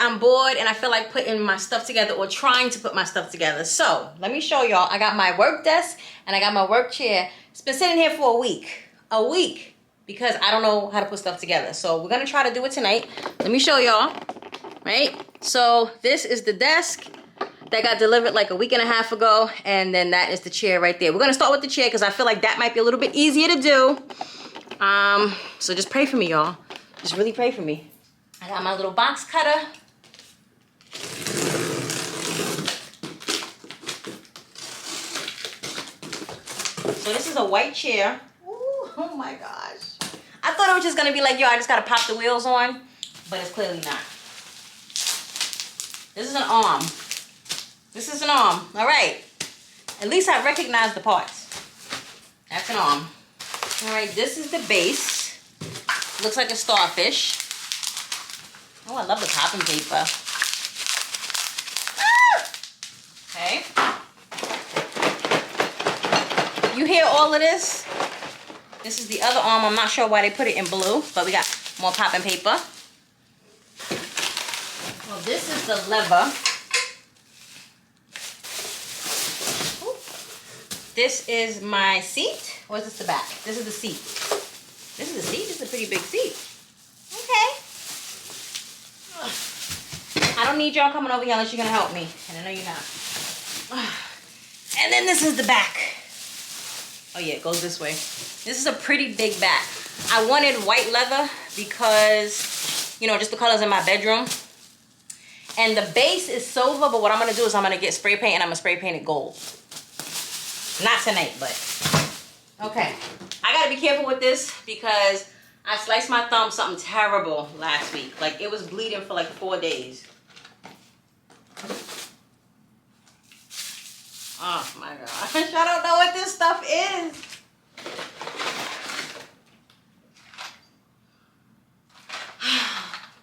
I'm bored and I feel like putting my stuff together or trying to put my stuff together. So let me show y'all. I got my work desk and I got my work chair. It's been sitting here for a week because I don't know how to put stuff together. So we're gonna try to do it tonight. Let me show y'all, right? So this is the desk that got delivered like a week and a half ago, and then that is the chair right there. We're gonna start with the chair because I feel like that might be a little bit easier to do. So just pray for me, y'all. Just really pray for me. I got my little box cutter. So this is a white chair. Ooh, oh my gosh. I thought it was just gonna be like, yo, I just gotta pop the wheels on, but it's clearly not. This is an arm. This is an arm. All right. At least I recognize the parts. That's an arm. All right, this is the base. Looks like a starfish. Oh, I love the popping paper. Ah! Okay. You hear all of this? This is the other arm. I'm not sure why they put it in blue, but we got more popping paper. Well, this is the lever. Ooh. This is my seat. Or is this the back? This is the seat. This is the seat. This is a pretty big seat. Okay. I don't need y'all coming over here unless you're going to help me. And I know you're not. And then this is the back. Oh yeah, it goes this way. This is a pretty big back. I wanted white leather because, you know, just the colors in my bedroom. And the base is silver, but what I'm going to do is I'm going to get spray paint and I'm going to spray paint it gold. Not tonight, but okay. I got to be careful with this because I sliced my thumb something terrible last week. Like, it was bleeding for like 4 days. Oh my gosh, I don't know what this stuff is.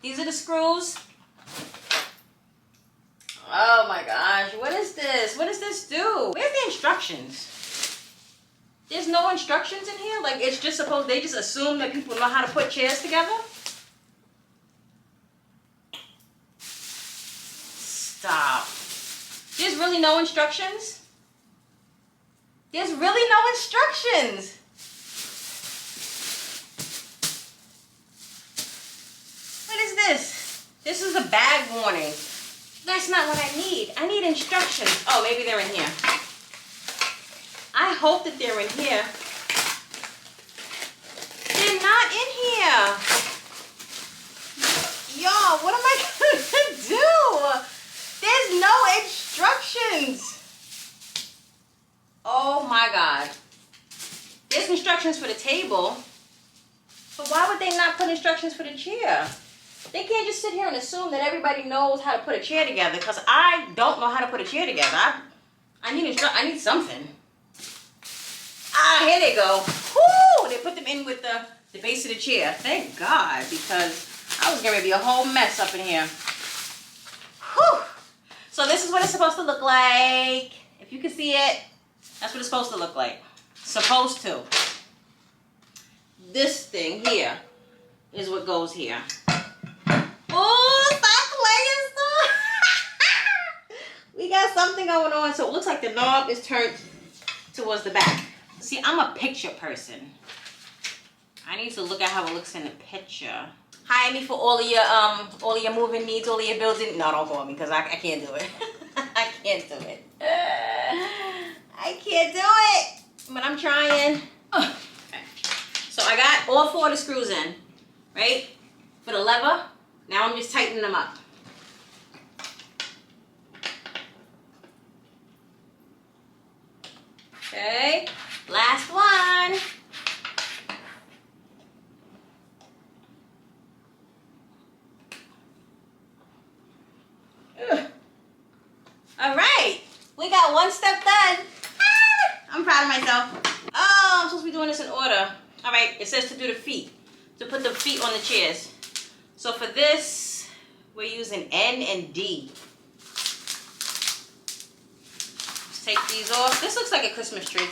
These are the screws. Oh my gosh, what is this? What does this do? Where's the instructions? There's no instructions in here? Like, it's just supposed, they just assume that people know how to put chairs together? Stop. There's really no instructions? There's really no instructions. What is this? This is a bag warning. That's not what I need. I need instructions. Oh, maybe they're in here. I hope that they're in here. They're not in here. Y'all, what am I gonna do? There's no instructions. Oh my God. There's instructions for the table, but why would they not put instructions for the chair? They can't just sit here and assume that everybody knows how to put a chair together, because I don't know how to put a chair together. I need something. Ah, here they go. Woo! They put them in with the base of the chair. Thank God, because I was going to be a whole mess up in here. Whew. So this is what it's supposed to look like. If you can see it, that's what it's supposed to look like. Supposed to. This thing here is what goes here. Oh, stop playing stuff. We got something going on. So it looks like the knob is turned towards the back. See, I'm a picture person. I need to look at how it looks in the picture. Hire me for all of your moving needs, all of your building. No, don't call me because I can't do it. I can't do it. I can't do it. But I'm trying. Okay. So I got all 4 of the screws in, right? For the lever. Now I'm just tightening them up. Okay. Last one. Ugh. All right. We got one step done. I'm proud of myself. Oh, I'm supposed to be doing this in order. All right. It says to do the feet. To put the feet on the chairs. So for this, we're using N and D. Let's take these off. This looks like a Christmas tree.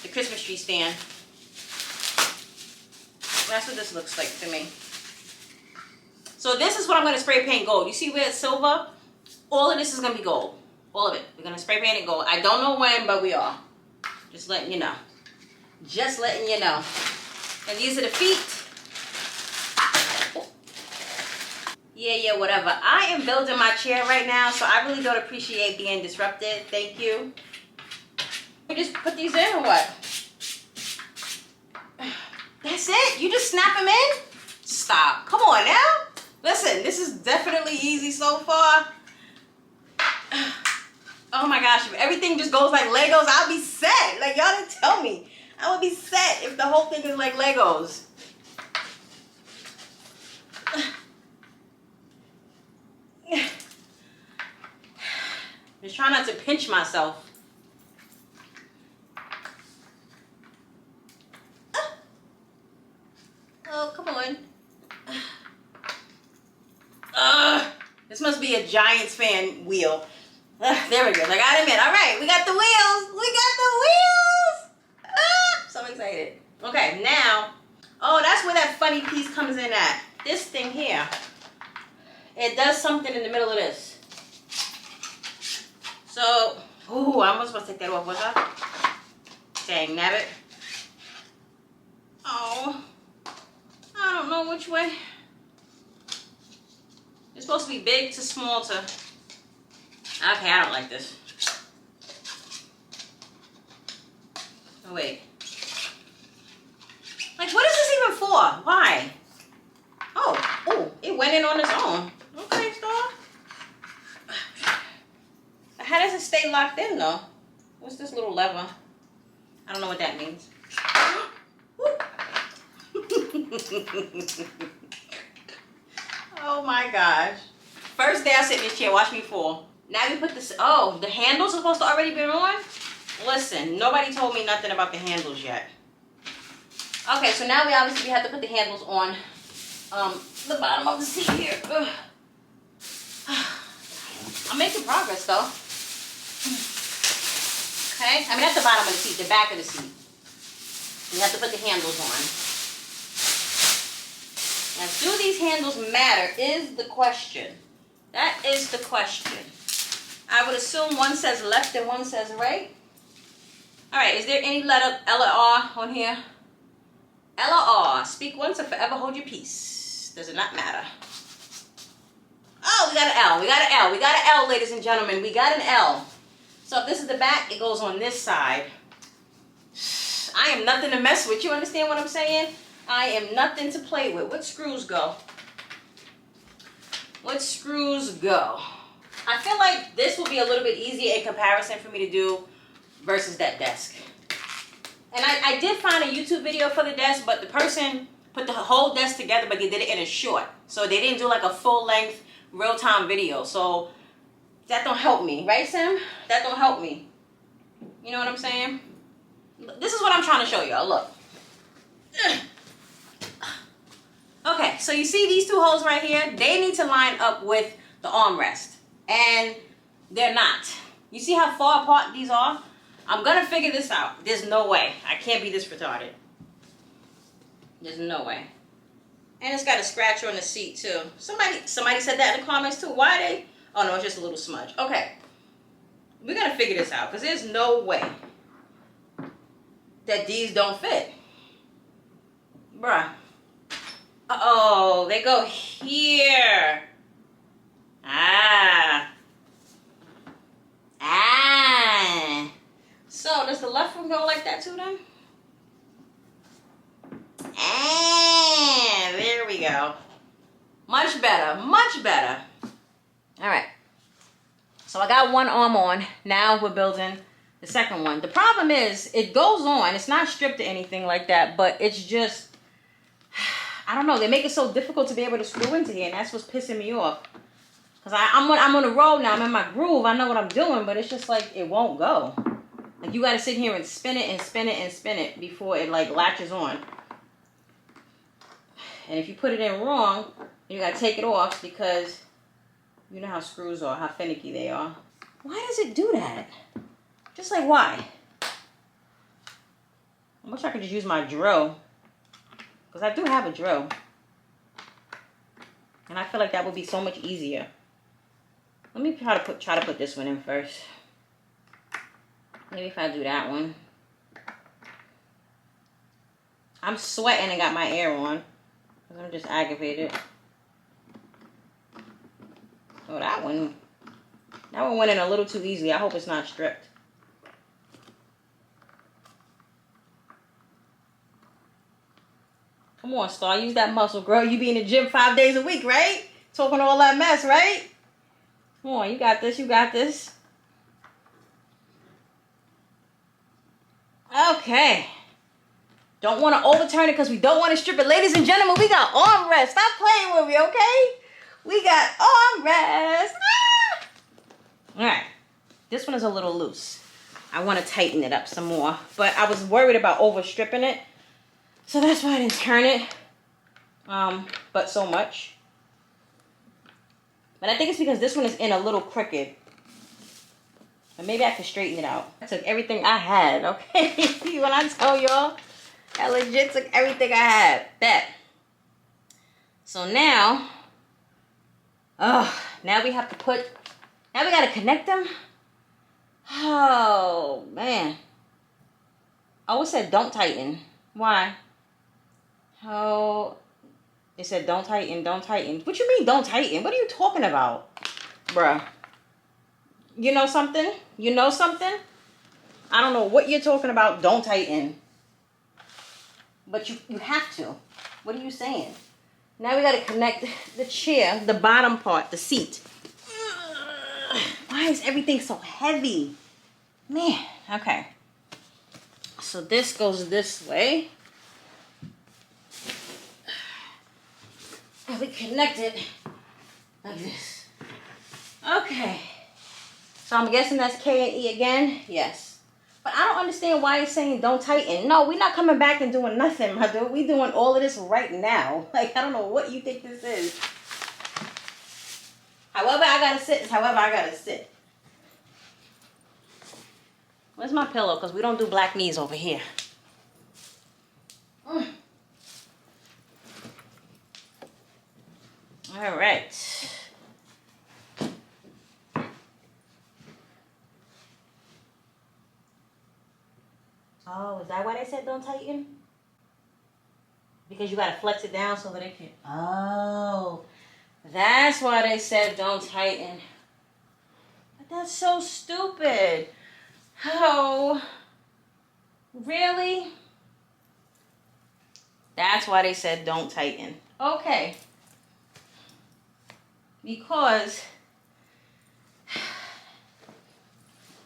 The Christmas tree stand. That's what this looks like to me. So this is what I'm going to spray paint gold. You see where it's silver? All of this is going to be gold. All of it. We're going to spray paint it gold. I don't know when, but we are. Just letting you know. Just letting you know. And these are the feet. Yeah, whatever. I am building my chair right now, so I really don't appreciate being disrupted. Thank you. You just put these in or what? That's it? You just snap them in? Stop. Come on now. Listen, this is definitely easy so far. Oh my gosh, if everything just goes like Legos, I'll be set. Like, y'all didn't tell me. I would be set if the whole thing is like Legos. Just try not to pinch myself. Oh, come on. This must be a Giants fan wheel. There we go. I got him in. All right, we got the wheels. We got the wheels. So excited. Okay, now, oh, that's where that funny piece comes in at. This thing here. It does something in the middle of this. So, ooh, I was supposed to take that off, was I? Dang, nabbit. Oh, I don't know which way. It's supposed to be big to small to... Okay, I don't like this. Oh, wait. Like, what is this even for? Why? Oh, it went in on its own. Okay, star. How does it stay locked in, though? What's this little lever? I don't know what that means. Oh my gosh. First day I sit in this chair, watch me fall. Now we put this, oh, the handles are supposed to already been on? Listen, nobody told me nothing about the handles yet. Okay, so now we obviously have to put the handles on the bottom of the seat here. Ugh. I'm making progress though. Okay, I mean at the bottom of the seat, the back of the seat. You have to put the handles on. Now, do these handles matter is the question. That is the question. I would assume one says left and one says right. All right, is there any letter L or R on here? L or R, speak once or forever hold your peace. Does it not matter? Oh, we got an L, we got an L, we got an L, ladies and gentlemen. We got an L. So if this is the back, it goes on this side. I am nothing to mess with. You understand what I'm saying? I am nothing to play with. What screws go? What screws go? I feel like this will be a little bit easier in comparison for me to do versus that desk. And I did find a YouTube video for the desk, but the person put the whole desk together, but they did it in a short. So they didn't do like a full length real-time video. So that don't help me, right, Sim? That don't help me. You know what I'm saying? This is what I'm trying to show y'all. Look. Okay, so you see these two holes right here? They need to line up with the armrest. And they're not. You see how far apart these are? I'm gonna figure this out. There's no way. I can't be this retarded. There's no way. And it's got a scratch on the seat too. Somebody said that in the comments too. Why they? Oh no, it's just a little smudge. Okay. We're gonna figure this out because there's no way that these don't fit. Bruh. Uh-oh, they go here. Ah. So, does the left one go like that too then? There we go. Much better, much better. All right. So I got one arm on. Now we're building the second one. The problem is it goes on. It's not stripped or anything like that, but it's just, I don't know. They make it so difficult to be able to screw into here, and that's what's pissing me off. Because I'm on a roll now. I'm in my groove. I know what I'm doing, but it's just like it won't go. Like you got to sit here and spin it and spin it and spin it before it like latches on. And if you put it in wrong, you got to take it off because you know how screws are, how finicky they are. Why does it do that? Just like why? I wish I could just use my drill. Because I do have a drill. And I feel like that would be so much easier. Let me try to put this one in first. Maybe if I do that one. I'm sweating and got my air on. Because I'm just aggravated. Oh, that one went in a little too easily. I hope it's not stripped. Come on, Star. Use that muscle, girl. You be in the gym 5 days a week, right? Talking all that mess, right? Come on, you got this. You got this. Okay. Don't want to overturn it because we don't want to strip it. Ladies and gentlemen, we got armrest. Stop playing with me, okay? We got armrest. Ah! All right. This one is a little loose. I want to tighten it up some more. But I was worried about overstripping it. So that's why I didn't turn it. But so much. But I think it's because this one is in a little crooked. And maybe I can straighten it out. I took everything I had, okay? When I tell y'all, I legit took everything I had. Bet. So now, now we have to now we got to connect them. Oh, man. Oh, it said don't tighten. Why? Oh, it said don't tighten, don't tighten. What you mean don't tighten? What are you talking about? Bruh. You know something? You know something? I don't know what you're talking about. Don't tighten. But you have to. What are you saying? Now we got to connect the chair, the bottom part, the seat. Why is everything so heavy? Man. Okay. So this goes this way. And we connect it like this. Okay. So I'm guessing that's K and E again? Yes. But I don't understand why it's saying don't tighten. No, we're not coming back and doing nothing, my dude. We're doing all of this right now. Like, I don't know what you think this is. However I gotta sit is however I gotta sit. Where's my pillow? Because we don't do black knees over here. All right. Oh, is that why they said don't tighten? Because you gotta flex it down so that it can. Oh, that's why they said don't tighten. But that's so stupid. Oh, really? That's why they said don't tighten. Okay. Because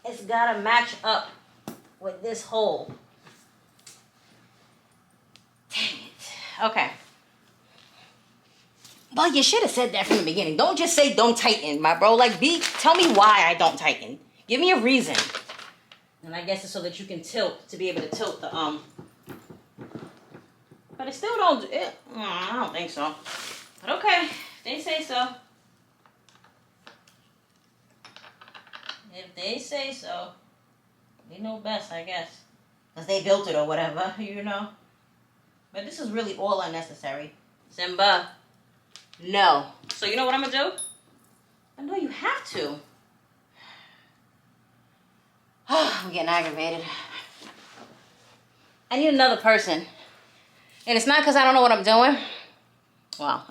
it's gotta match up with this hole. Dang it. Okay. Well, you should have said that from the beginning. Don't just say don't tighten, my bro. Like, tell me why I don't tighten. Give me a reason. And I guess it's so that you can tilt, to be able to tilt the, But it still don't, I don't think so. But okay, they say so. If they say so, they know best, I guess. Because they built it or whatever, you know. But this is really all unnecessary. Simba, no. So you know what I'm going to do? I know you have to. I'm getting aggravated. I need another person. And it's not because I don't know what I'm doing. Well,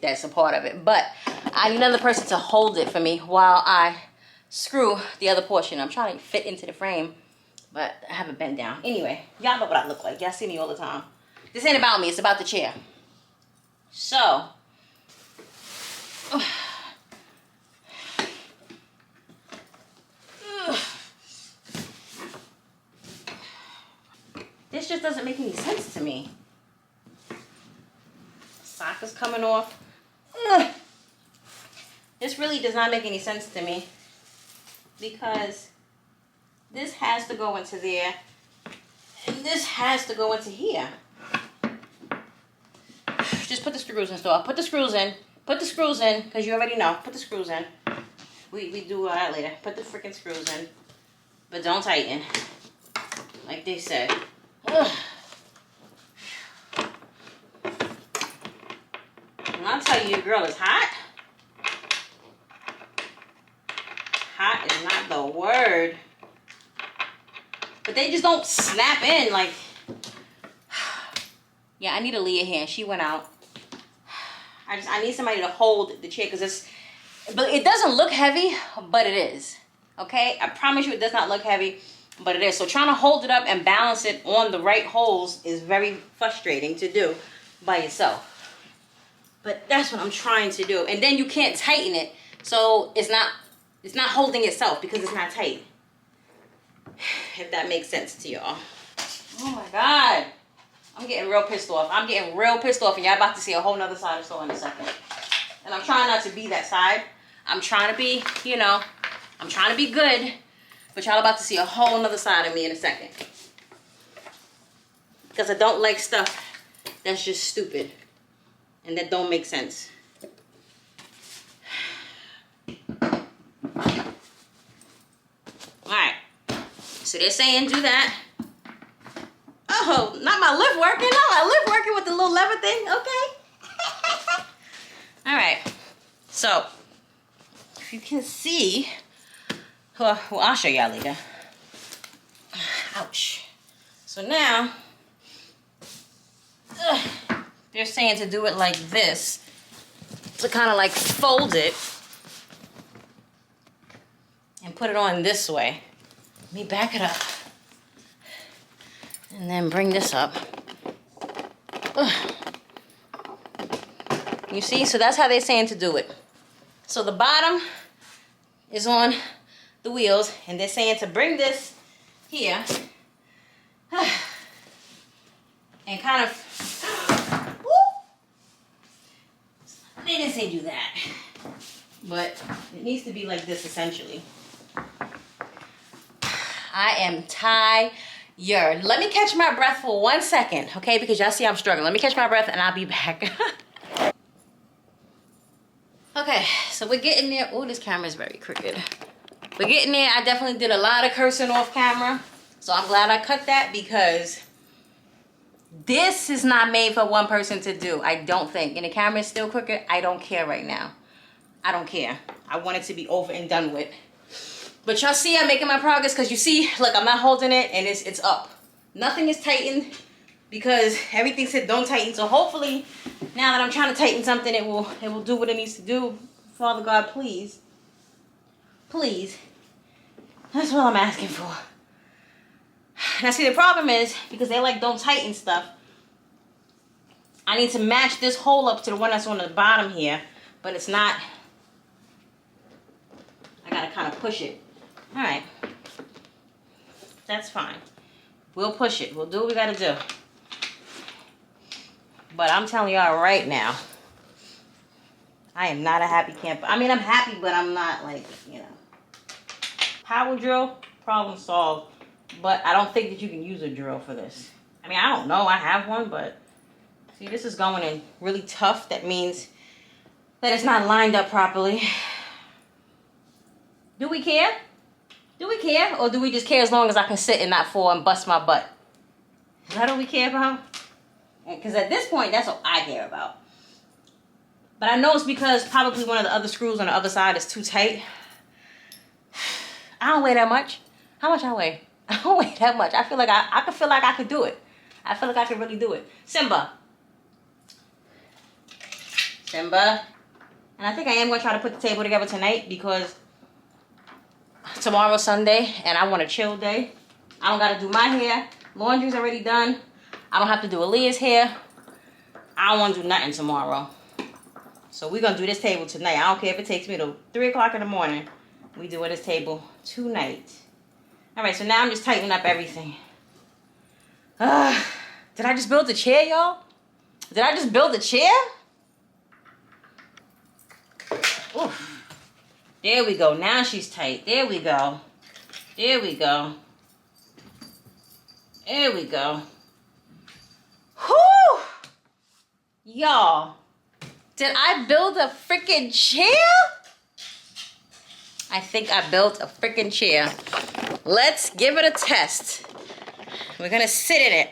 that's a part of it. But I need another person to hold it for me while I screw the other portion. I'm trying to fit into the frame, but I haven't bent down. Anyway, y'all know what I look like. Y'all see me all the time. This ain't about me. It's about the chair. So, this just doesn't make any sense to me. Sock is coming off. This really does not make any sense to me. Because this has to go into there. And this has to go into here. Just put the screws in, store. Put the screws in. Put the screws in. Because you already know. Put the screws in. We do all that later. Put the freaking screws in. But don't tighten. Like they said. Ugh. And I'll tell you your girl is hot. Hot is not the word. But they just don't snap in like. Yeah, I need Aaliyah here. She went out. I need somebody to hold the chair because but it doesn't look heavy, but it is. Okay, I promise you it does not look heavy, but it is. So trying to hold it up and balance it on the right holes is very frustrating to do by yourself. But that's what I'm trying to do. And then you can't tighten it, so it's not holding itself because it's not tight. If that makes sense to y'all. Oh my God. I'm getting real pissed off. I'm getting real pissed off, and y'all about to see a whole nother side of the store in a second. And I'm trying not to be that side. I'm trying to be, you know, I'm trying to be good, but y'all about to see a whole nother side of me in a second. Because I don't like stuff that's just stupid and that don't make sense. Alright. So they're saying do that. Oh, not my lift working. Not my lift working with the little lever thing. Okay. Alright. So, if you can see, well, I'll show y'all later. Ouch. So now, they're saying to do it like this. To kind of like fold it. And put it on this way. Let me back it up. And then bring this up. Ugh. You see? So that's how they're saying to do it. So the bottom is on the wheels. And they're saying to bring this here. And kind of... They didn't say do that. But it needs to be like this essentially. I am tired. Let me catch my breath for 1 second, okay? Because y'all see I'm struggling. Let me catch my breath and I'll be back. Okay, so we're getting there. Oh, this camera is very crooked. We're getting there. I definitely did a lot of cursing off camera. So I'm glad I cut that because this is not made for one person to do. I don't think. And the camera is still crooked. I don't care right now. I don't care. I want it to be over and done with. But y'all see I'm making my progress because you see, look, I'm not holding it and it's up. Nothing is tightened because everything said don't tighten. So hopefully now that I'm trying to tighten something, it will do what it needs to do. Father God, please. Please. That's all I'm asking for. Now see, the problem is because they like don't tighten stuff. I need to match this hole up to the one that's on the bottom here, but it's not. I gotta kind of push it. All right, that's fine. We'll push it. We'll do what we gotta do. But I'm telling y'all right now, I am not a happy camper. I mean, I'm happy, but I'm not like, you know. Power drill, problem solved. But I don't think that you can use a drill for this. I mean, I don't know. I have one, but see, this is going in really tough. That means that it's not lined up properly. Do we care? Do we care? Or do we just care as long as I can sit and not fall and bust my butt? Is that what we care about? Because at this point, that's what I care about. But I know it's because probably one of the other screws on the other side is too tight. I don't weigh that much. How much I weigh? I don't weigh that much. I feel like I could feel like I could do it. I feel like I could really do it. Simba. Simba. And I think I am going to try to put the table together tonight because tomorrow's Sunday and I want a chill day. I don't got to do my hair. Laundry's already done. I don't have to do Aaliyah's hair. I don't want to do nothing tomorrow. So we're going to do this table tonight. I don't care if it takes me to 3 o'clock in the morning. We doing this table tonight. All right, so now I'm just tightening up everything. Did I just build a chair, y'all? Did I just build a chair? Oof. There we go. Now she's tight. There we go. There we go. There we go. Whew! Y'all, did I build a freaking chair? I think I built a freaking chair. Let's give it a test. We're gonna sit in it.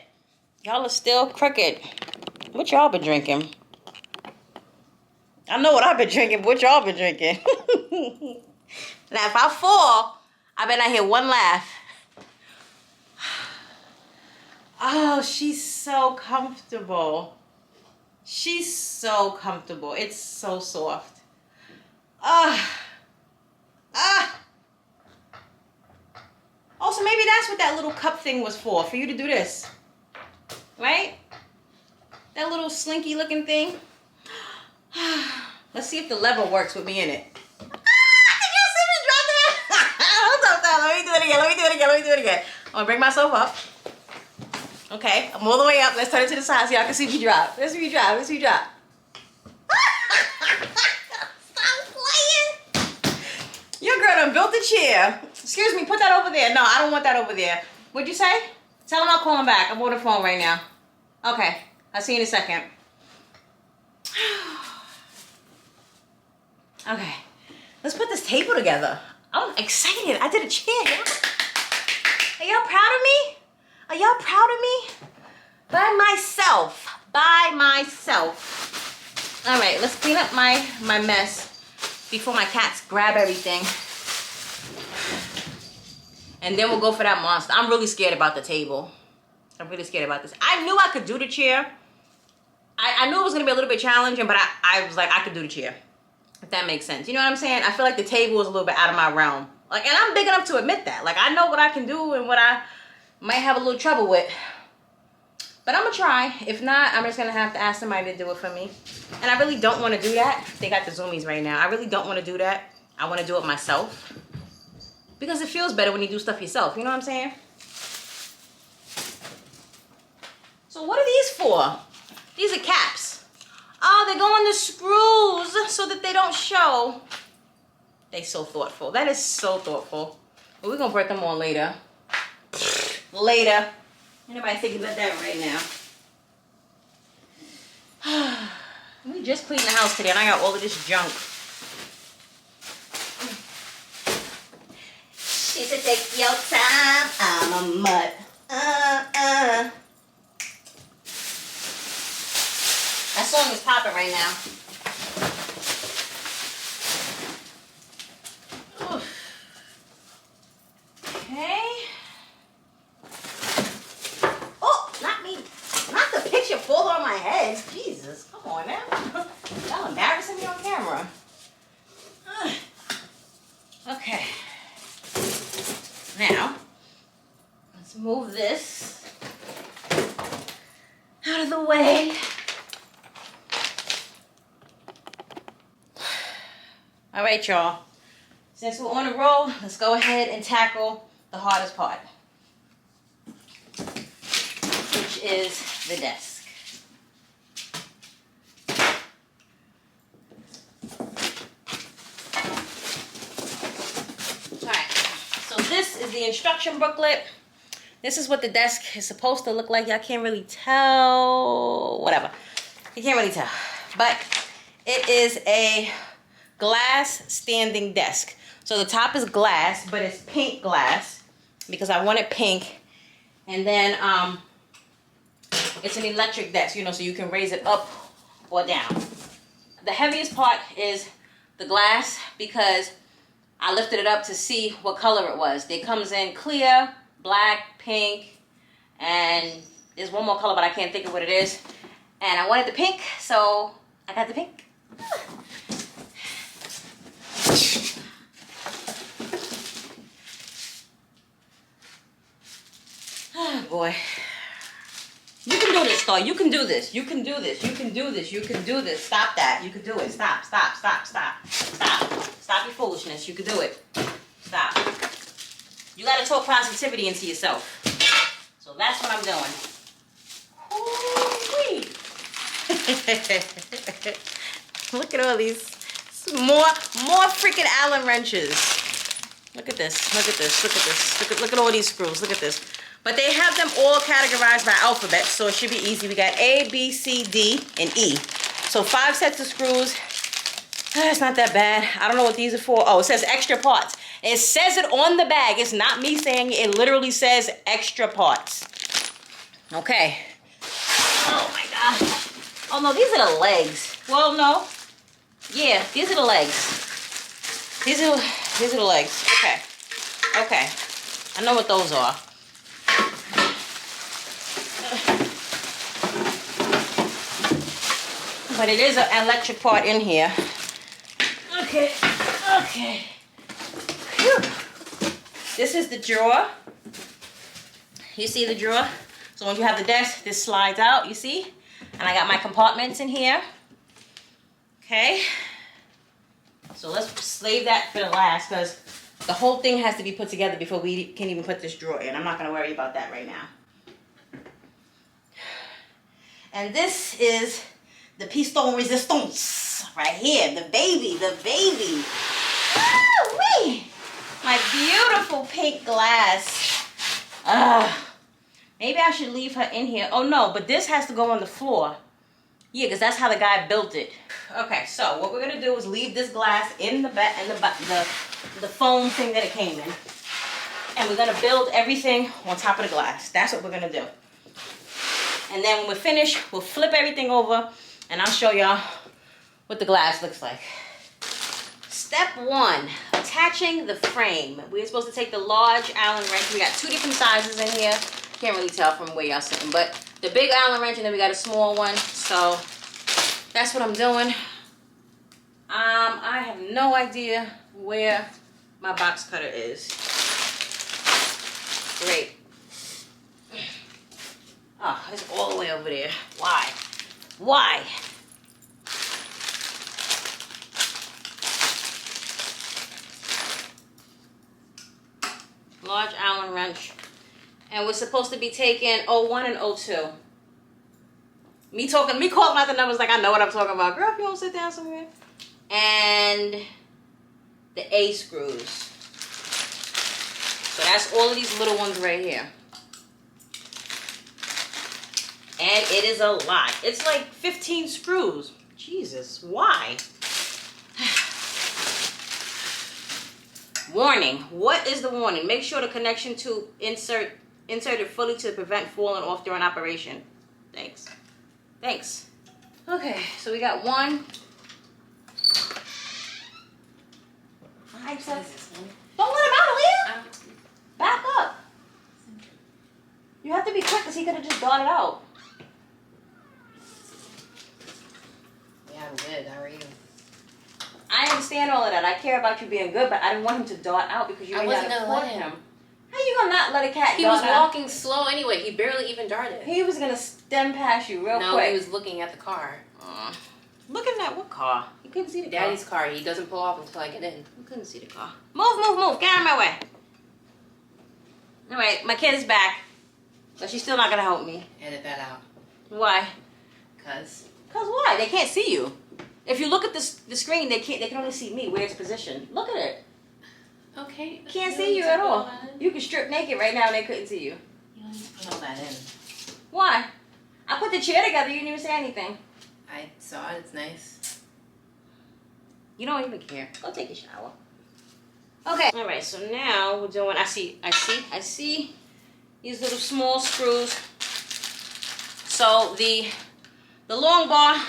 Y'all are still crooked. What y'all been drinking? I know what I've been drinking, but what y'all been drinking. Now, if I fall, I bet I hear one laugh. Oh, she's so comfortable. She's so comfortable. It's so soft. Also, maybe that's what that little cup thing was for you to do this. Right? That little slinky looking thing. Let's see if the lever works with me in it. Did you see me drop that? Let me do it again. I'm gonna bring myself up. Okay, I'm all the way up. Let's turn it to the side so y'all can see me drop. Let's see me drop. Stop playing. Your girl done built a chair. Excuse me, put that over there. No, I don't want that over there. What'd you say? Tell him I'll call him back. I'm on the phone right now. Okay, I'll see you in a second. Okay, let's put this table together. I'm excited. I did a chair. Are y'all proud of me? Are y'all proud of me? By myself. All right, let's clean up my mess before my cats grab everything. And then we'll go for that monster. I'm really scared about the table. I'm really scared about this. I knew I could do the chair. I knew it was going to be a little bit challenging, but I was like, I could do the chair. If that makes sense. You know what I'm saying? I feel like the table is a little bit out of my realm. Like, and I'm big enough to admit that. Like, I know what I can do and what I might have a little trouble with. But I'm going to try. If not, I'm just going to have to ask somebody to do it for me. And I really don't want to do that. They got the zoomies right now. I really don't want to do that. I want to do it myself. Because it feels better when you do stuff yourself. You know what I'm saying? So what are these for? These are caps. Oh, they go on the screws so that they don't show. They so thoughtful. That is so thoughtful. But we're going to put them on later. Later. Anybody thinking about that right now? We just cleaned the house today and I got all of this junk. She said, take your time. I'm a mutt. That song is popping right now. Okay. Oh, not me. Not the picture fall on my head. Jesus, come on now. Y'all embarrassing me on camera. Okay. Now, let's move this out of the way. All right, y'all. Since we're on a roll, let's go ahead and tackle the hardest part, which is the desk. All right, so this is the instruction booklet. This is what the desk is supposed to look like. Y'all can't really tell, whatever. You can't really tell, but it is a glass standing desk. So the top is glass, but it's pink glass because I want it pink. And then it's an electric desk, you know, so you can raise it up or down. The heaviest part is the glass because I lifted it up to see what color it was. It comes in clear, black, pink, and there's one more color, but I can't think of what it is. And I wanted the pink, so I got the pink. Oh boy. You can do this, though. You can do this. You can do this. You can do this. You can do this. Stop that. You can do it. Stop. Stop. Stop. Stop. Stop. Stop your foolishness. You can do it. Stop. You got to talk positivity into yourself. So that's what I'm doing. Ooh-wee. Look at all these. More freaking Allen wrenches. Look at this. Look at this. Look at this. Look at all these screws. Look at this. But they have them all categorized by alphabet, so it should be easy. We got A, B, C, D, and E. So 5 sets of screws. It's not that bad. I don't know what these are for. Oh, it says extra parts. It says it on the bag. It's not me saying it. It literally says extra parts. Okay. Oh my gosh. Oh no, these are the legs. Well, no. Yeah, these are the legs. These are the legs. Okay. Okay. I know what those are. But it is an electric part in here. Okay. Okay. Whew. This is the drawer. You see the drawer? So when you have the desk, this slides out, you see? And I got my compartments in here. Okay. So let's leave that for the last, because the whole thing has to be put together before we can even put this drawer in. I'm not going to worry about that right now. And this is the piston resistance right here. The baby. Woo-wee. My beautiful pink glass. Maybe I should leave her in here. Oh no, but this has to go on the floor. Yeah, because that's how the guy built it. Okay, so what we're gonna do is leave this glass in the foam thing that it came in. And we're gonna build everything on top of the glass. That's what we're gonna do. And then when we're finished, we'll flip everything over and I'll show y'all what the glass looks like. Step 1, attaching the frame. We're supposed to take the large Allen wrench. We got 2 different sizes in here. Can't really tell from where y'all sitting, but the big Allen wrench and then we got a small one. So that's what I'm doing. I have no idea where my box cutter is. Great. Oh, it's all the way over there. Why? Why? Large Allen wrench. And we're supposed to be taking 01 and 02. Me calling out the numbers like I know what I'm talking about. Girl, if you don't sit down somewhere. And the A screws. So that's all of these little ones right here. And it is a lot. It's like 15 screws. Jesus, why? Warning. What is the warning? Make sure the connection tube inserted fully to prevent falling off during operation. Thanks. Thanks. Okay, so we got 1. Alright, so don't let him out, Aaliyah. Back up. You have to be quick because he could have just got it out. Yeah, I'm good. How are you? I understand all of that. I care about you being good, but I didn't want him to dart out because you I ain't wasn't got to gonna court let him. How you gonna not let a cat He dart was out? walking slow anyway. He barely even darted. He was gonna stem past you real quick. No, he was looking at the car. Looking at what car? He couldn't see the car. Daddy's car. He doesn't pull off until I get in. He couldn't see the car. Move. Get out of my way. All right, my kid is back, but she's still not gonna help me. Edit that out. Why? Cause why? They can't see you. If you look at the screen, they can only see me where it's positioned. Look at it. okay. Can't see you at all. You could strip naked right now and they couldn't see you. You don't need to put all that in. Why? I put the chair together. You didn't even say anything. I saw it. It's nice. You don't even care. Go take a shower. Okay. All right. So now we're doing. I see these little small screws. So the long bar.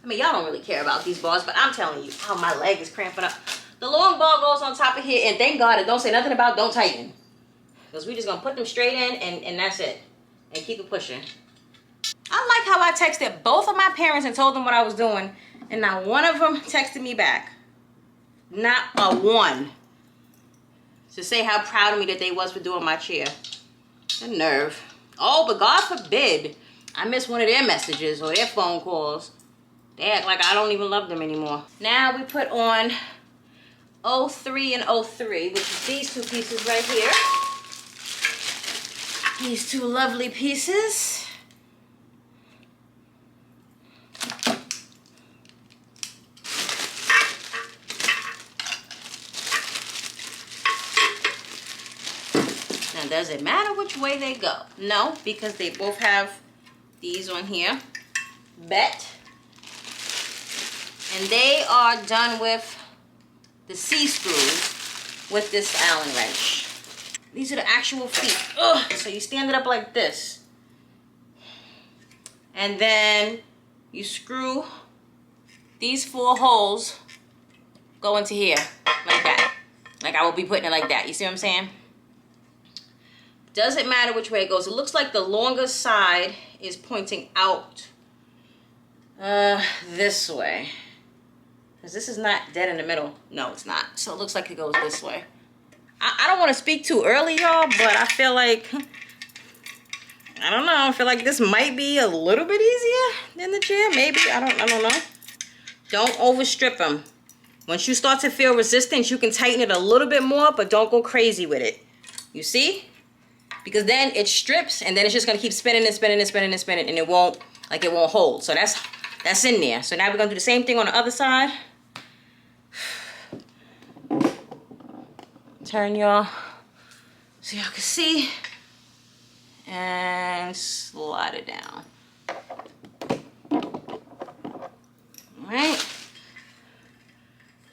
I mean, y'all don't really care about these bars, but I'm telling you, how my leg is cramping up. The long bar goes on top of here, and thank God it don't say nothing about don't tighten. Because we just going to put them straight in, and that's it. And keep it pushing. I like how I texted both of my parents and told them what I was doing, and not one of them texted me back. Not a one. To say how proud of me that they was for doing my chair. The nerve. Oh, but God forbid I miss one of their messages or their phone calls. They act like I don't even love them anymore. Now we put on 03 and 03, which is these 2 pieces right here. These 2 lovely pieces. Now, does it matter which way they go? No, because they both have these on here. Bet. And they are done with the C-screws with this Allen wrench. These are the actual feet. Ugh. So you stand it up like this. And then you screw these 4 holes go into here like that. Like I will be putting it like that. You see what I'm saying? Doesn't matter which way it goes. It looks like the longer side is pointing out this way. Because this is not dead in the middle. No, it's not. So it looks like it goes this way. I don't want to speak too early, y'all, but I feel like, I don't know. I feel like this might be a little bit easier than the chair. Maybe. I don't know. Don't overstrip them. Once you start to feel resistance, you can tighten it a little bit more, but don't go crazy with it. You see? Because then it strips, and then it's just going to keep spinning and spinning and spinning and spinning, and it won't hold. So that's in there. So now we're going to do the same thing on the other side. Turn, y'all, so y'all can see. And slide it down. Alright.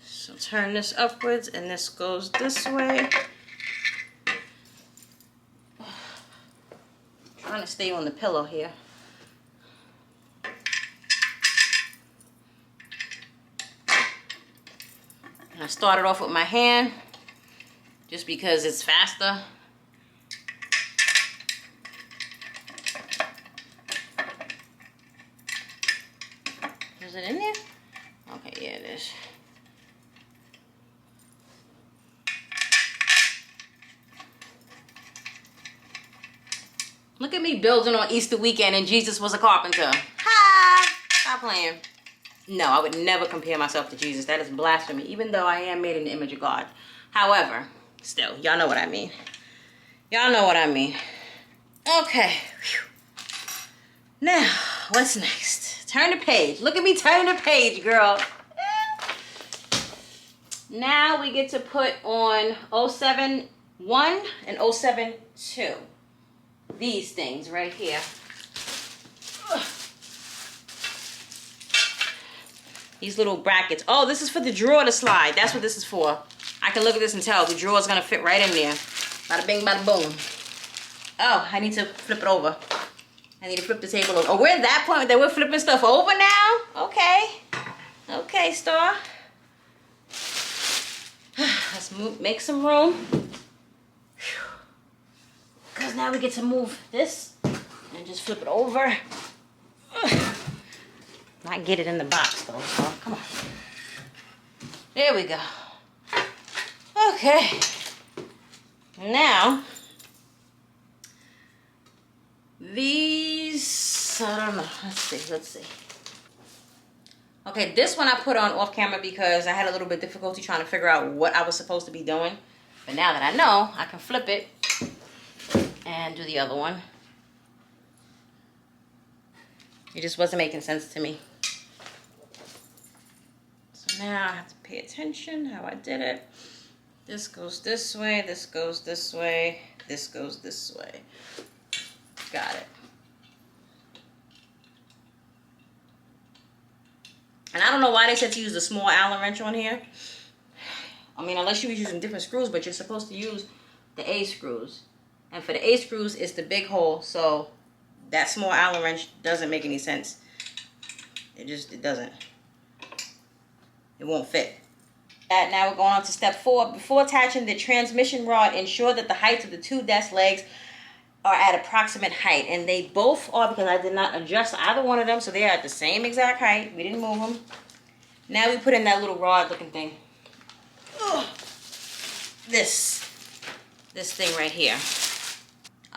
So turn this upwards, and this goes this way. Trying to stay on the pillow here. And I started off with my hand just because it's faster. Is it in there? Okay, yeah, it is. Look at me building on Easter weekend and Jesus was a carpenter. Ha! Stop playing. No, I would never compare myself to Jesus. That is blasphemy, even though I am made in the image of God. However, still, y'all know what I mean. Y'all know what I mean. Okay. Whew. Now, what's next? Turn the page. Look at me turn the page, girl. Now we get to put on 071 and 072. These things right here. These little brackets. Oh, this is for the drawer to slide. That's what this is for. I can look at this and tell the drawer is going to fit right in there. Bada bing, bada boom. Oh, I need to flip it over. I need to flip the table over. Oh, we're at that point that we're flipping stuff over now? Okay. Okay, Star. Let's make some room. Because now we get to move this and just flip it over. Not get it in the box though, so come on. There we go. Okay. Now, these, I don't know. Let's see. Okay, this one I put on off camera because I had a little bit of difficulty trying to figure out what I was supposed to be doing. But now that I know, I can flip it and do the other one. It just wasn't making sense to me. So now I have to pay attention how I did it. This goes this way, this goes this way, this goes this way. Got it. And I don't know why they said to use the small Allen wrench on here. I mean, unless you were using different screws, but you're supposed to use the A screws. And for the A screws, it's the big hole, so that small Allen wrench doesn't make any sense. It doesn't. It won't fit. And now we're going on to step 4. Before attaching the transmission rod, ensure that the heights of the 2 desk legs are at approximate height. And they both are, because I did not adjust either one of them, so they are at the same exact height. We didn't move them. Now we put in that little rod looking thing. Ugh. This thing right here.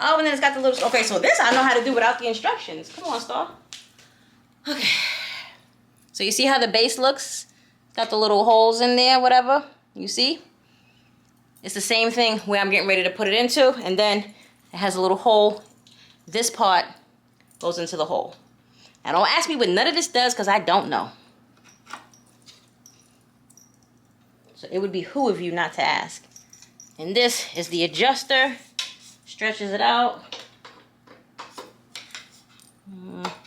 Oh, and then it's got the little, okay, so this I know how to do without the instructions. Come on, Star. Okay. So you see how the base looks? Got the little holes in there, whatever. You see? It's the same thing where I'm getting ready to put it into, and then it has a little hole. This part goes into the hole. Now don't ask me what none of this does, because I don't know. So it would behoove you not to ask. And this is the adjuster. Stretches it out.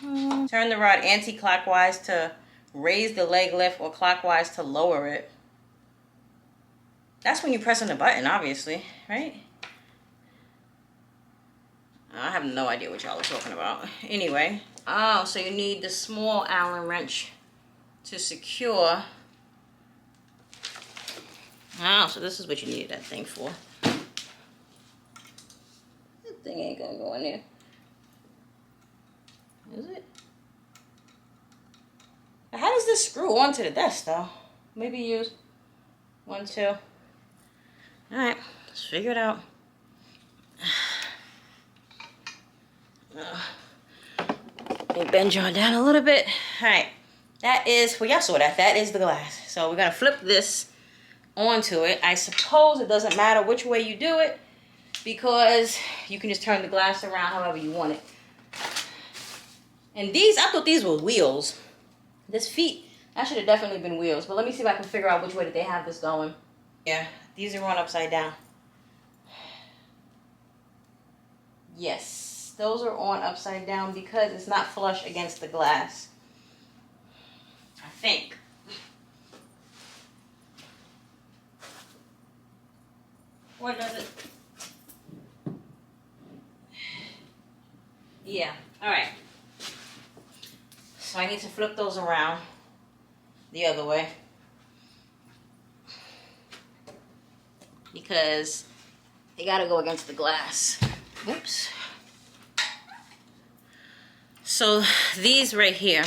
Turn the rod anti-clockwise to raise the leg lift, or clockwise to lower it. That's when you're pressing the button, obviously, right? I have no idea what y'all are talking about. Anyway, oh, so you need the small Allen wrench to secure. Oh, so this is what you needed that thing for. That thing ain't gonna go in there. Is it? How does this screw onto the desk though? Maybe use 1, 2. Alright, let's figure it out. Let me bend y'all down a little bit. Alright, that is, well, y'all saw that. That is the glass. So we're going to flip this onto it. I suppose it doesn't matter which way you do it because you can just turn the glass around however you want it. And these, I thought these were wheels. This feet, that should have definitely been wheels. But let me see if I can figure out which way that they have this going. Yeah, these are on upside down. Yes, those are on upside down because it's not flush against the glass. I think. Or does it? Yeah, all right. So I need to flip those around the other way because they gotta go against the glass. Oops. So these right here,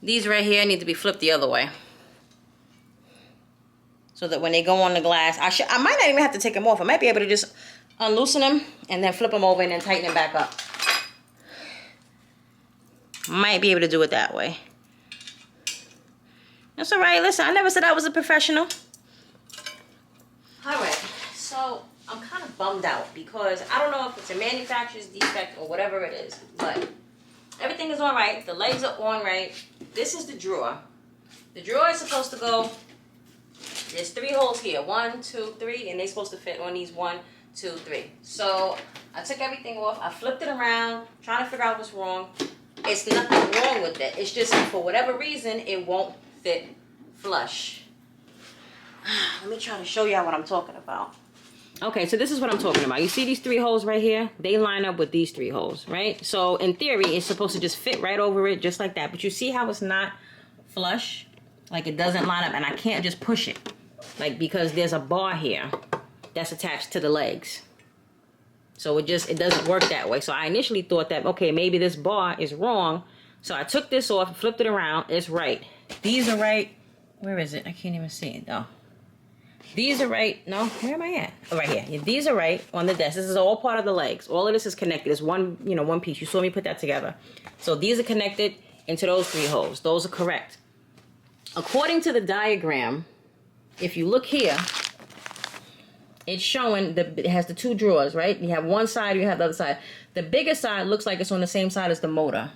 these right here need to be flipped the other way so that when they go on the glass, I might not even have to take them off. I might be able to just unloosen them and then flip them over and then tighten them back up. Might be able to do it that way. That's all right. Listen, I never said I was a professional. All right. So I'm kind of bummed out because I don't know if it's a manufacturer's defect or whatever it is, but everything is all right. The legs are on right. This is the drawer. The drawer is supposed to go, there's 3 holes here. 1, 2, 3, and they're supposed to fit on these 1, 2, 3. So I took everything off. I flipped it around, trying to figure out what's wrong. It's nothing wrong with it. It's just for whatever reason it won't fit flush. Let me try to show y'all what I'm talking about. Okay, so this is what I'm talking about. You see these 3 holes right here? They line up with these 3 holes, right? So in theory, it's supposed to just fit right over it, just like that. But you see how it's not flush? Like it doesn't line up, and I can't just push it. Like, because there's a bar here that's attached to the legs. So it doesn't work that way. So I initially thought that, okay, maybe this bar is wrong. So I took this off and flipped it around. It's right. These are right. Where is it? I can't even see it. Oh. These are right. No, where am I at? Oh, right here. Yeah, these are right on the desk. This is all part of the legs. All of this is connected. It's one piece. You saw me put that together. So these are connected into those 3 holes. Those are correct. According to the diagram, if you look here, it's showing it has the 2 drawers, right? You have one side, you have the other side. The bigger side looks like it's on the same side as the motor.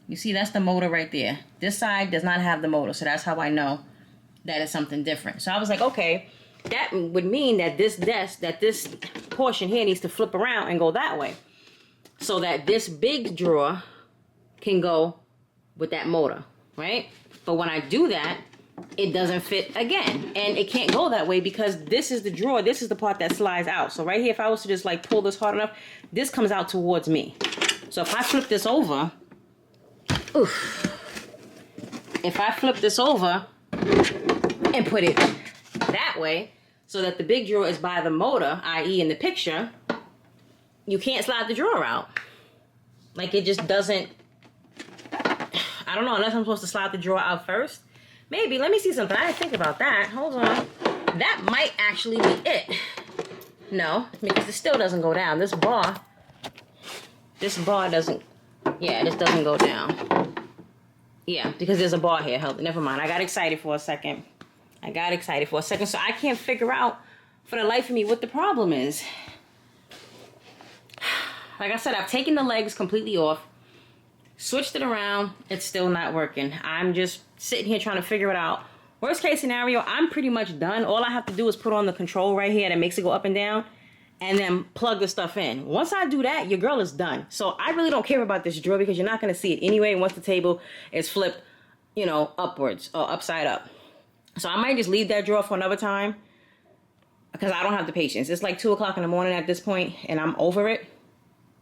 You see, that's the motor right there. This side does not have the motor, so that's how I know that is something different. So I was like, okay, that would mean that this desk, that this portion here needs to flip around and go that way, so that this big drawer can go with that motor, right? But when I do that, it doesn't fit again, and it can't go that way because this is the drawer. This is the part that slides out. So right here, if I was to just like pull this hard enough, this comes out towards me. So if I flip this over, if I flip this over and put it that way so that the big drawer is by the motor, i.e. in the picture, you can't slide the drawer out. Like it just doesn't, I don't know, unless I'm supposed to slide the drawer out first. Maybe. Let me see something. I didn't think about that. Hold on. That might actually be it. No, because it still doesn't go down. This bar doesn't, yeah, this doesn't go down. Yeah, because there's a bar here. Never mind. I got excited for a second. So I can't figure out for the life of me what the problem is. Like I said, I've taken the legs completely off. Switched it around. It's still not working. I'm just sitting here trying to figure it out. Worst case scenario, I'm pretty much done. All I have to do is put on the control right here that makes it go up and down, and then plug the stuff in. Once I do that, your girl is done. So I really don't care about this drawer because you're not going to see it anyway once the table is flipped, upwards or upside up. So I might just leave that drawer for another time because I don't have the patience. It's like 2 o'clock in the morning at this point, and I'm over it.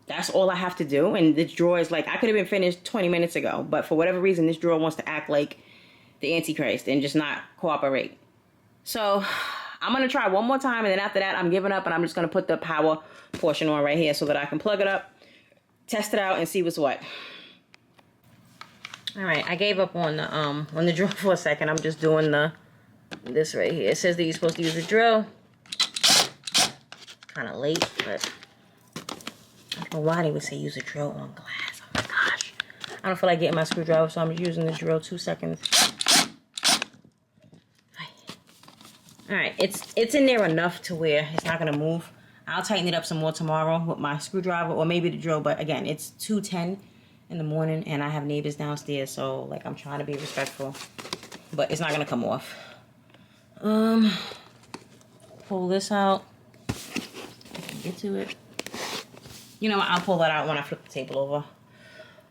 that's all I have to do. And this drawer is like, I could have been finished 20 minutes ago, but for whatever reason, this drawer wants to act like the Antichrist and just not cooperate. So I'm going to try one more time, and then after that, I'm giving up, and I'm just going to put the power portion on right here so that I can plug it up, test it out, and see what's what. All right, I gave up on the drill for a second. I'm just doing this right here. It says that you're supposed to use a drill. Kind of late, but I don't know why they would say use a drill on glass. Oh my gosh. I don't feel like getting my screwdriver, so I'm using the drill. 2 seconds. All right, it's in there enough to where it's not gonna move. I'll tighten it up some more tomorrow with my screwdriver or maybe the drill. But again, it's 2:10 in the morning, and I have neighbors downstairs, so like I'm trying to be respectful. But it's not gonna come off. Pull this out. Get to it. You know what? I'll pull that out when I flip the table over.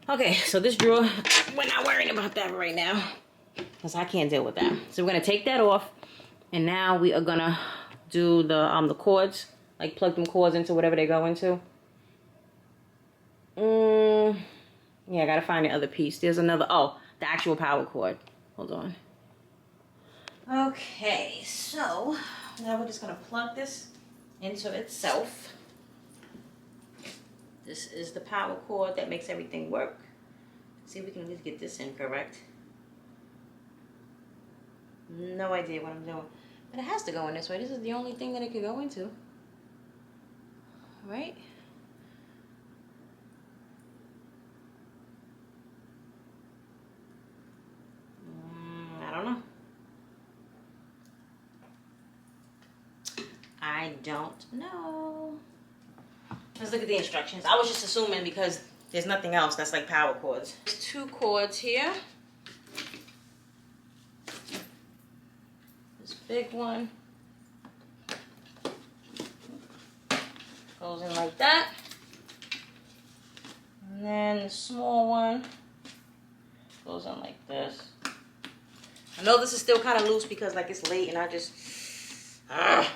Okay, so this drawer, we're not worrying about that right now because I can't deal with that. So we're gonna take that off, and now we are gonna do the cords, like plug them cords into whatever they go into. Yeah, I gotta find the other piece. There's another. Oh, the actual power cord. Hold on. Okay, so now we're just gonna plug this into itself. This is the power cord that makes everything work. See if we can at least get this in correct. No idea what I'm doing. But it has to go in this way. This is the only thing that it could go into. Right? I don't know. I don't know. Let's look at the instructions. I was just assuming because there's nothing else that's like power cords. There's 2 cords here. This big one goes in like that. And then the small one goes in like this. I know this is still kind of loose because like it's late and I just... but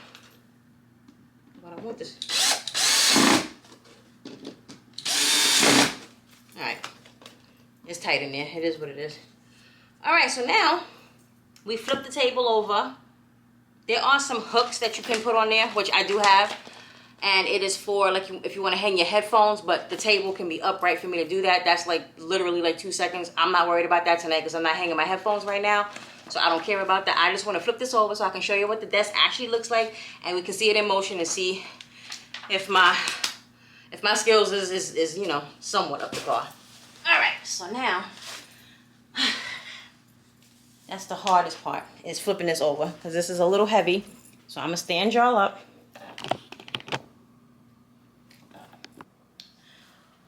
I want this... Alright. It's tight in there. It is what it is. Alright, so now we flip the table over. There are some hooks that you can put on there, which I do have. And it is for like if you want to hang your headphones, but the table can be upright for me to do that. That's like literally like 2 seconds. I'm not worried about that tonight because I'm not hanging my headphones right now. So I don't care about that. I just want to flip this over so I can show you what the desk actually looks like. And we can see it in motion and see if my skills is you know, somewhat up to par. All right, so now that's the hardest part is flipping this over because this is a little heavy. So I'm gonna stand y'all up.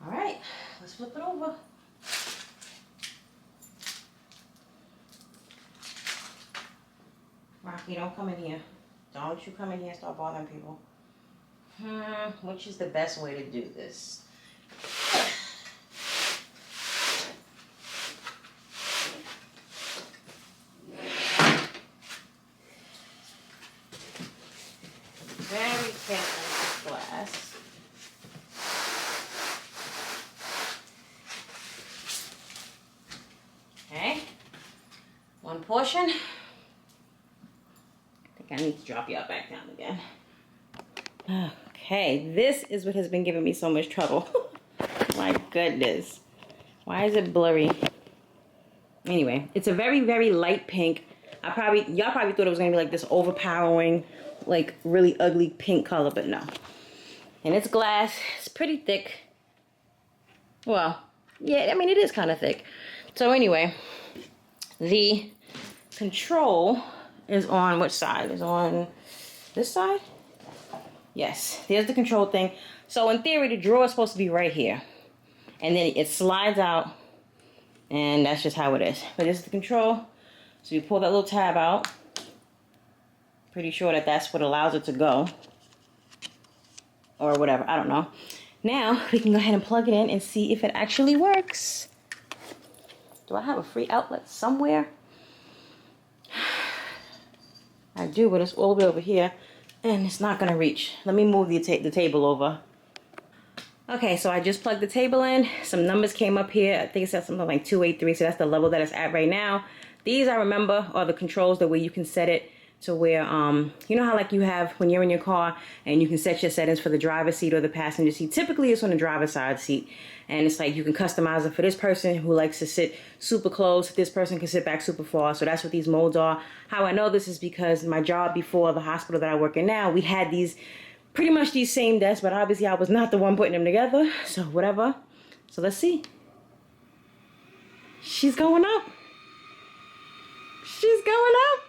All right, let's flip it over. Rocky, don't come in here. Don't you come in here and start bothering people. Which is the best way to do this? Very careful with glass. Okay. One portion. I think I need to drop y'all back down again. Okay, this is what has been giving me so much trouble. My goodness. Why is it blurry? Anyway, it's a very, very light pink. Y'all probably thought it was gonna be like this overpowering, like really ugly pink color, but no. And it's glass. It's pretty thick. Well, yeah, I mean it is kind of thick. So anyway, the control is on which side? Is on this side? Yes, there's the control thing. So in theory, the drawer is supposed to be right here. And then it slides out. And that's just how it is. But this is the control. So you pull that little tab out. Pretty sure that that's what allows it to go. Or whatever, I don't know. Now, we can go ahead and plug it in and see if it actually works. Do I have a free outlet somewhere? I do, but it's all the way over here. And it's not going to reach. Let me move the table over. Okay, so I just plugged the table in. Some numbers came up here. I think it said something like 283, so that's the level that it's at right now. These, I remember, are the controls, the way you can set it to where, you know how like you have when you're in your car and you can set your settings for the driver's seat or the passenger seat. Typically, it's on the driver's side seat. And it's like you can customize it for this person who likes to sit super close. This person can sit back super far. So that's what these modes are. How I know this is because my job before the hospital that I work in now, we had these pretty much these same desks, but obviously I was not the one putting them together. So whatever. So let's see. She's going up. She's going up.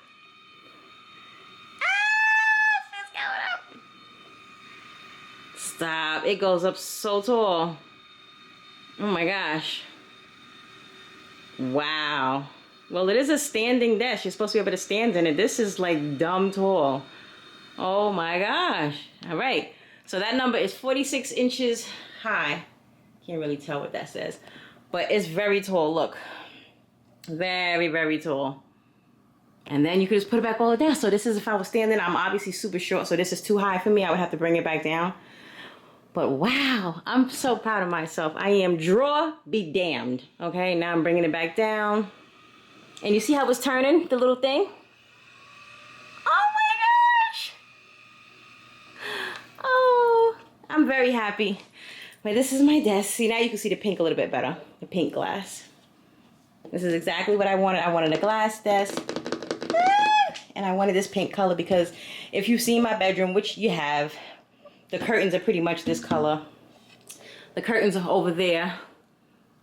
Ah, she's going up. Stop. It goes up so tall. Oh my gosh. Wow. Well, it is a standing desk. You're supposed to be able to stand in it. This is like dumb tall. Oh my gosh. All right. So that number is 46 inches high. Can't really tell what that says. But it's very tall. Look. Very, very tall. And then you could just put it back all down. So this is if I was standing. I'm obviously super short. So this is too high for me. I would have to bring it back down. But wow, I'm so proud of myself. I am draw be damned. Okay, now I'm bringing it back down. And you see how it's turning, the little thing? Oh my gosh. Oh, I'm very happy. But this is my desk. See, now you can see the pink a little bit better. The pink glass. This is exactly what I wanted. I wanted a glass desk. And I wanted this pink color because if you've seen my bedroom, which you have, the curtains are pretty much this color. The curtains are over there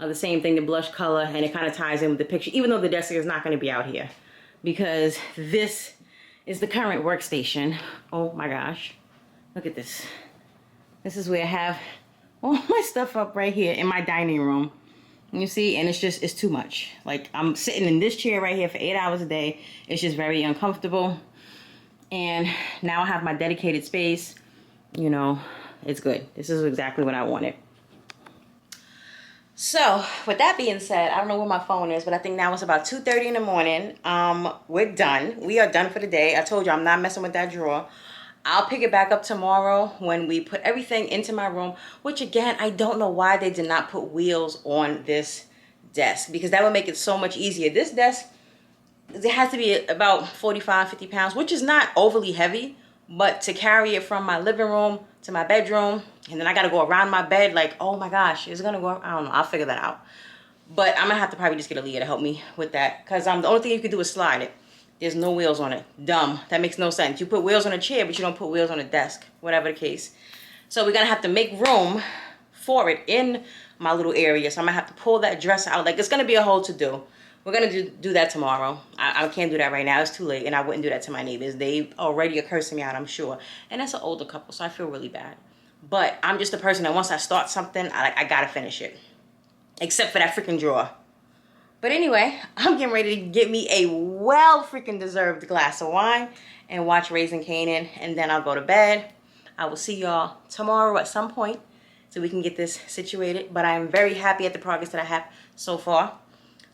are the same thing, the blush color, and it kind of ties in with the picture, even though the desk is not going to be out here because this is the current workstation. Oh my gosh. Look at this. This is where I have all my stuff up right here in my dining room. You see, and it's too much. Like I'm sitting in this chair right here for 8 hours a day. It's just very uncomfortable. And now I have my dedicated space. You know, it's good. This is exactly what I wanted. So, with that being said, I don't know where my phone is, but I think now it's about 2:30 in the morning. We're done. We are done for the day. I told you I'm not messing with that drawer. I'll pick it back up tomorrow when we put everything into my room, which again, I don't know why they did not put wheels on this desk because that would make it so much easier. This desk, it has to be about 45, 50 pounds, which is not overly heavy. But to carry it from my living room to my bedroom, and then I got to go around my bed, like, oh my gosh, it's going to go, I don't know, I'll figure that out. But I'm going to have to probably just get Aaliyah to help me with that, because the only thing you can do is slide it. There's no wheels on it. Dumb. That makes no sense. You put wheels on a chair, but you don't put wheels on a desk, whatever the case. So we're going to have to make room for it in my little area. So I'm going to have to pull that dresser out. Like, it's going to be a whole to-do. We're going to do that tomorrow. I can't do that right now. It's too late. And I wouldn't do that to my neighbors. They already are cursing me out, I'm sure. And that's an older couple, so I feel really bad. But I'm just a person that once I start something, I got to finish it. Except for that freaking drawer. But anyway, I'm getting ready to get me a freaking deserved glass of wine and watch Raising Kanan. And then I'll go to bed. I will see y'all tomorrow at some point so we can get this situated. But I'm very happy at the progress that I have so far.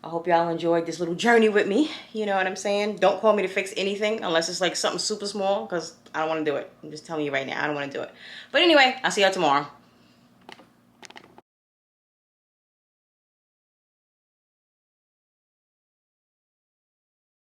I hope y'all enjoyed this little journey with me. You know what I'm saying? Don't call me to fix anything unless it's like something super small because I don't want to do it. I'm just telling you right now, I don't want to do it. But anyway, I'll see y'all tomorrow.